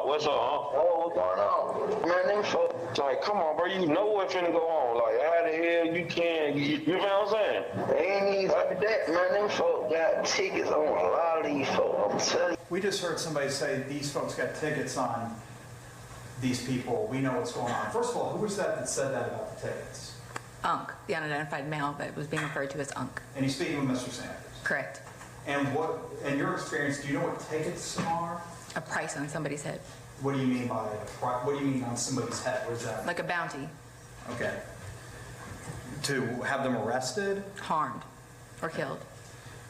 What's up, huh? Oh, what's going on? Man, them folks. Like, come on, bro. You know what's finna go on. Like, how the hell you can? You know what I'm saying? They ain't even like that, man. Them folks got tickets on a lot of these folks. I'm telling you. We just heard somebody say these folks got tickets on these people. We know what's going on. First of all, who was that said that about the tickets? Unk, the unidentified male that was being referred to as Unk. And he's speaking with Mr. Sanders. Correct. And what, in your experience, do you know what tickets are? A price on somebody's head. What do you mean by what do you mean on somebody's head? What is that? Like a bounty. Okay. To have them arrested? Harmed or killed.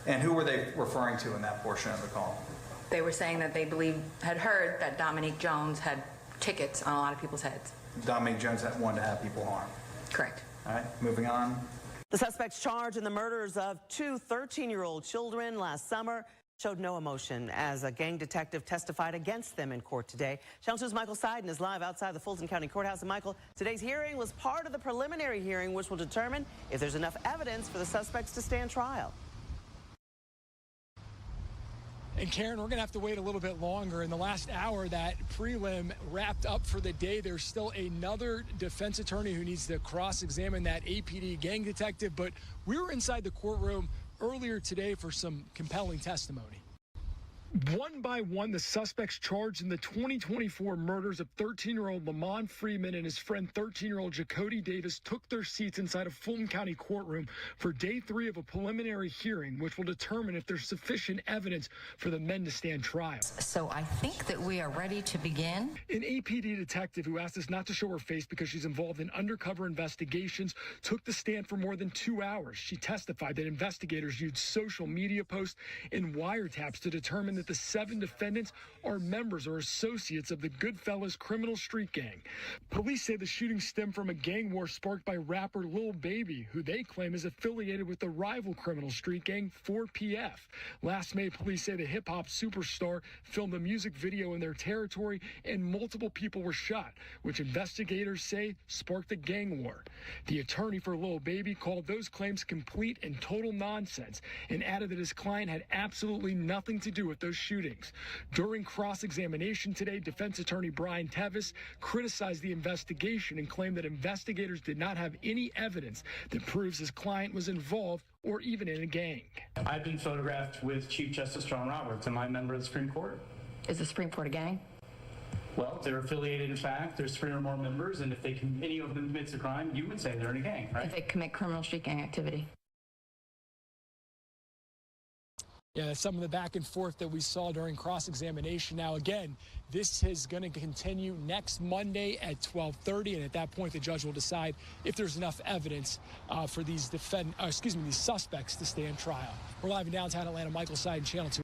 And who were they referring to in that portion of the call? They were saying that they had heard that Dominique Jones had tickets on a lot of people's heads. Dominique Jones had wanted to have people harmed. Correct. All right, moving on. The suspects charged in the murders of two 13-year-old children last summer showed no emotion as a gang detective testified against them in court today. Channel 2's Michael Seiden is live outside the Fulton County Courthouse. And Michael, today's hearing was part of the preliminary hearing, which will determine if there's enough evidence for the suspects to stand trial. And Karen, we're going to have to wait a little bit longer. In the last hour, that prelim wrapped up for the day. There's still another defense attorney who needs to cross-examine that APD gang detective. But we were inside the courtroom earlier today for some compelling testimony. One by one, the suspects charged in the 2024 murders of 13-year-old Lamont Freeman and his friend 13-year-old Jacody Davis took their seats inside a Fulton County courtroom for day 3 of a preliminary hearing, which will determine if there's sufficient evidence for the men to stand trial. So I think that we are ready to begin. An APD detective who asked us not to show her face because she's involved in undercover investigations took the stand for more than 2 hours. She testified that investigators used social media posts and wiretaps to determine that the 7 defendants are members or associates of the Goodfellas criminal street gang. Police say the shooting stemmed from a gang war sparked by rapper Lil Baby, who they claim is affiliated with the rival criminal street gang 4PF. Last May, police say the hip-hop superstar filmed a music video in their territory and multiple people were shot, which investigators say sparked a gang war. The attorney for Lil Baby called those claims complete and total nonsense and added that his client had absolutely nothing to do with those shootings. During cross-examination today, defense attorney Brian Tevis criticized the investigation and claimed that investigators did not have any evidence that proves his client was involved or even in a gang. I've been photographed with Chief Justice John Roberts. Am I a member of the Supreme Court? Is the Supreme Court a gang? Well, they're affiliated in fact. There's 3 or more members, and if any of them commits a crime, you would say they're in a gang, right? If they commit criminal street gang activity. Yeah, that's some of the back and forth that we saw during cross-examination. Now, again, this is going to continue next Monday at 12:30, and at that point, the judge will decide if there's enough evidence for these suspects to stand trial. We're live in downtown Atlanta. Michael Seiden, Channel 2.